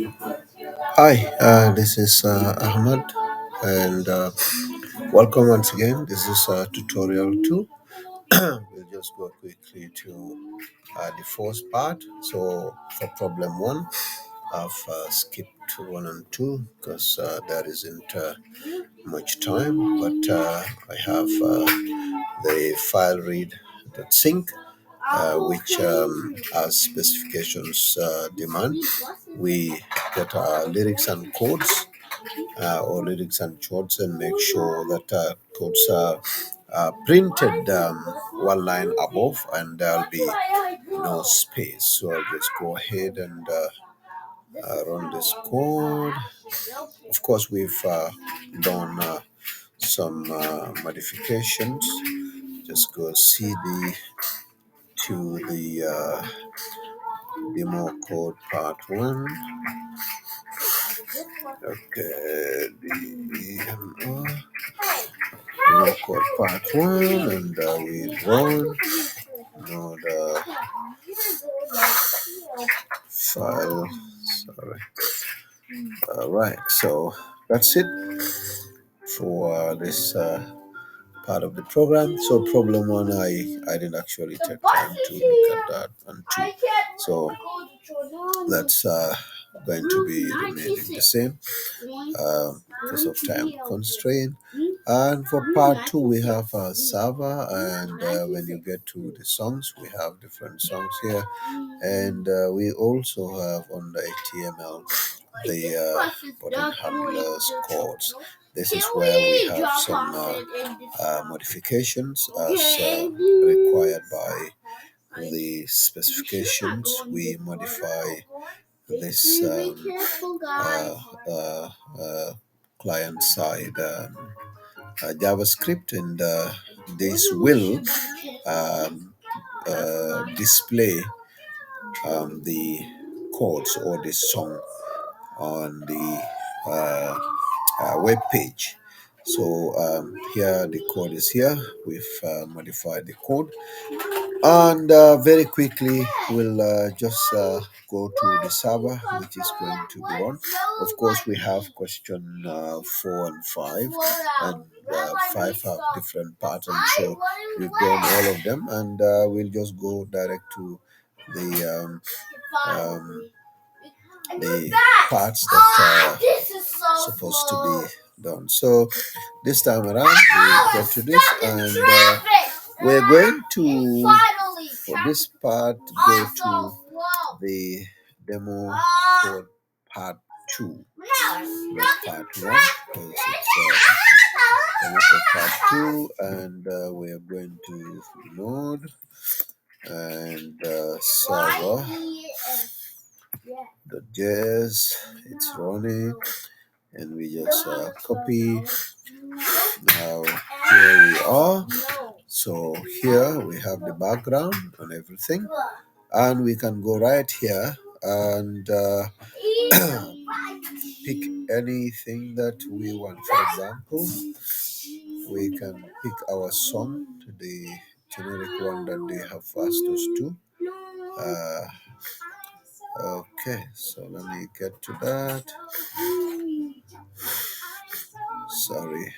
Hi, this is Ahmad, and welcome once again. This is tutorial 2. We'll just go quickly to the first part. So, for problem 1, I've skipped 1 and 2 because there isn't much time, but I have the file read.sync, which, as specifications demand, we get lyrics and codes, or lyrics and chords, and make sure that codes are printed one line above and there'll be no space. So I'll just go ahead and run this code. Of course, we've done some modifications. Just go cd to the demo code part 1. Okay, demo code part 1, and we run node file. Sorry. All right, so that's it for this part of the program. So problem 1, I didn't actually take time to look at that, and 2. So that's going to be remaining the same because of time constraint. And for part 2, we have a server, and when you get to the songs, we have different songs here, and we also have on the HTML the button handlers codes. This is where we have some modifications as required by the specifications. We modify this client side JavaScript, and this will display the codes or the song on the web page. So here the code is here. We've modified the code, and very quickly we'll just go to the server, which is going to be run. Of course, we have question 4 and 5, and 5 have different patterns, so we've done all of them, and we'll just go direct to the the parts that are supposed to be done. So this time around, we get to this, and we're going to, for this part, go to the demo code part 2, not part 1, because it's demo code part 2, and we are going to node and server the jazz. It's running, and we just copy. Now here we are. So here we have the background and everything, and we can go right here and pick anything that we want. For example, we can pick our song to the generic one that they have asked us to. Okay, so let me get to that. Sorry.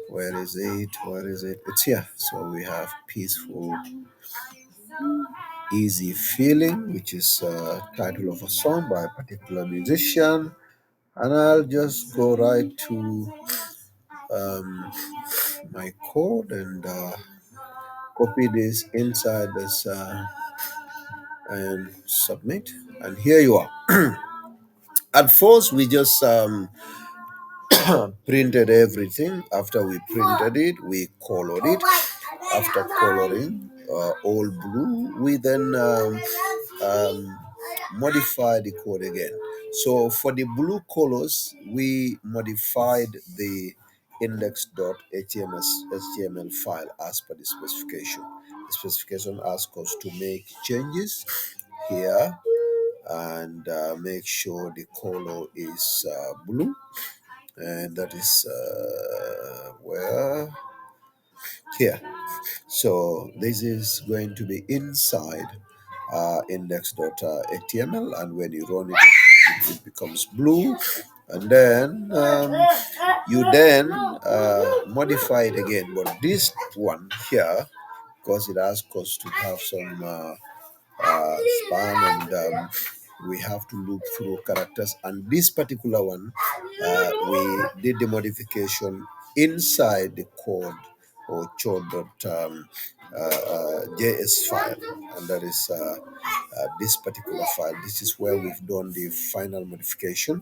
Where is it? Where is it? It's here. So we have peaceful, easy feeling, which is title of a song by a particular musician. And I'll just go right to my code and copy this inside this and submit. And here you are. At first, we just printed everything. After we printed it, we colored it. After coloring all blue, we then um, modify the code again. So for the blue colors, we modified the index.html file as per the specification. The specification asks us to make changes here and make sure the color is blue, and that is where here. So this is going to be inside index.html, and when you run it, it becomes blue. And then you then modify it again. But this one here, because it asks us to have some span, and we have to look through characters, and this particular one we did the modification inside the code or code.js file, and that is this particular file. This is where we've done the final modification,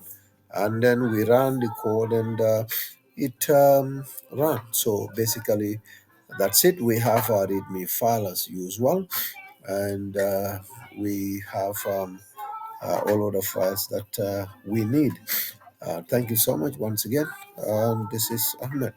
and then we run the code, and it runs. So basically that's it. We have our readme file as usual, and we have all other files that we need. Thank you so much once again. This is Ahmed.